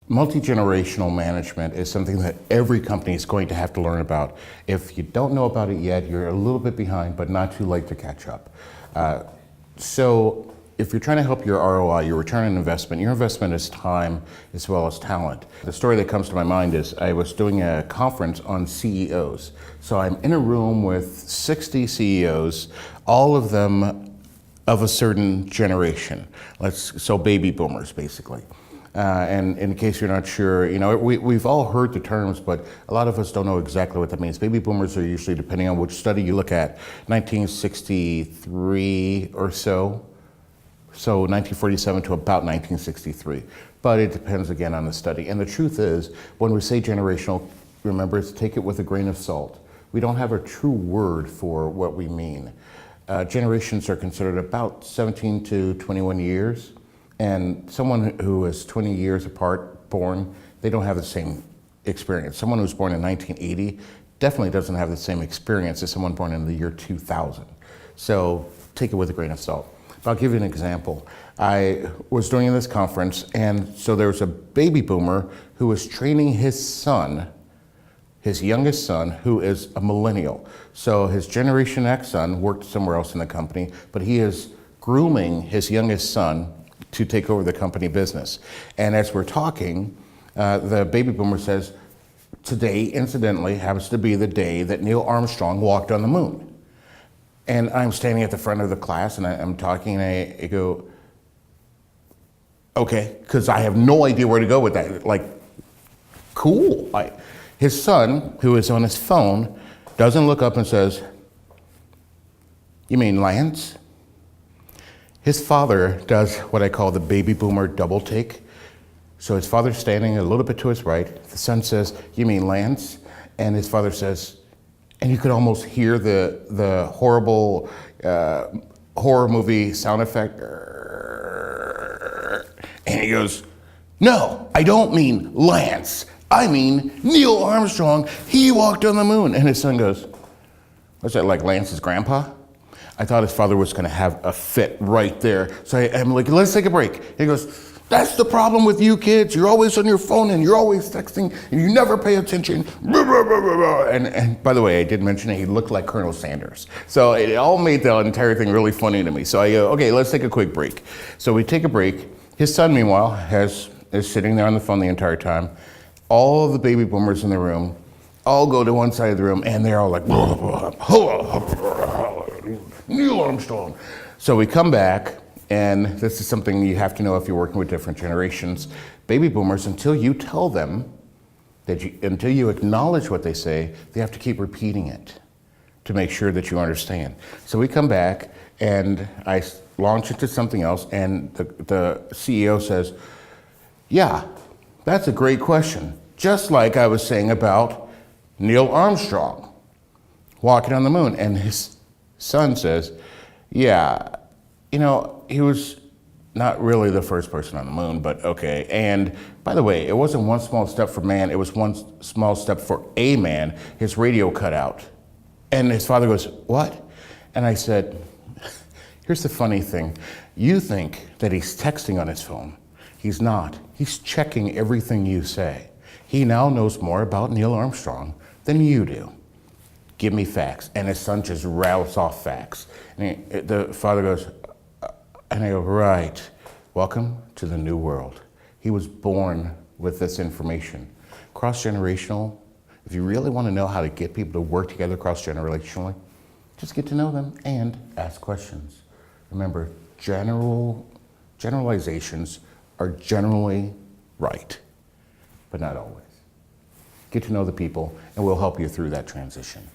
Multi-generational management is something that every company is going to have to learn about. If you don't know about it yet, you're a little bit behind, but not too late to catch up. So if you're trying to help your ROI, your return on investment, your investment is time as well as talent. The story that comes to my mind is I was doing a conference on CEOs. So I'm in a room with 60 CEOs, all of them of a certain generation. So baby boomers, basically. And in case you're not sure, we've all heard the terms, but a lot of us don't know exactly what that means. Baby boomers are usually, depending on which study you look at, 1963 or so. So 1947 to about 1963. But it depends again on the study. And the truth is, when we say generational, remember, take it with a grain of salt. We don't have a true word for what we mean. Generations are considered about 17 to 21 years. And someone who is 20 years apart born, they don't have the same experience. Someone who's born in 1980 definitely doesn't have the same experience as someone born in the year 2000. So take it with a grain of salt. But I'll give you an example. I was doing this conference, and so there was a baby boomer who was training his son, his youngest son, who is a millennial. So his Generation X son worked somewhere else in the company, but he is grooming his youngest son to take over the company business. And as we're talking, the baby boomer says, today, incidentally, happens to be the day that Neil Armstrong walked on the moon. And I'm standing at the front of the class, and I'm talking, and I go, okay, because I have no idea where to go with that. Like, cool. His son, who is on his phone, doesn't look up and says, you mean Lance? His father does what I call the baby boomer double take. So his father's standing a little bit to his right. The son says, you mean Lance? And his father says, and you could almost hear the horrible horror movie sound effect. And he goes, no, I don't mean Lance. I mean Neil Armstrong. He walked on the moon. And his son goes, what's that, like Lance's grandpa? I thought his father was gonna have a fit right there. So I'm like, let's take a break. He goes, that's the problem with you kids. You're always on your phone and you're always texting and you never pay attention. And by the way, I did mention he looked like Colonel Sanders. So it all made the entire thing really funny to me. So I go, okay, let's take a quick break. So we take a break. His son, meanwhile, is sitting there on the phone the entire time. All of the baby boomers in the room all go to one side of the room and they're all like, Neil Armstrong. So we come back, and this is something you have to know if you're working with different generations. Baby boomers, until you tell them, until you acknowledge what they say, they have to keep repeating it to make sure that you understand. So we come back, and I launch into something else, and the CEO says, yeah, that's a great question. Just like I was saying about Neil Armstrong walking on the moon. And his son says, yeah, he was not really the first person on the moon, but okay. And by the way, it wasn't one small step for man, it was one small step for a man. His radio cut out. And his father goes, what? And I said, here's the funny thing. You think that he's texting on his phone. He's not. He's checking everything you say. He now knows more about Neil Armstrong than you do. Give me facts. And his son just rattles off facts. And the father goes, and I go, right, welcome to the new world. He was born with this information. Cross-generational, if you really want to know how to get people to work together cross-generationally, just get to know them and ask questions. Remember, generalizations are generally right, but not always. Get to know the people, and we'll help you through that transition.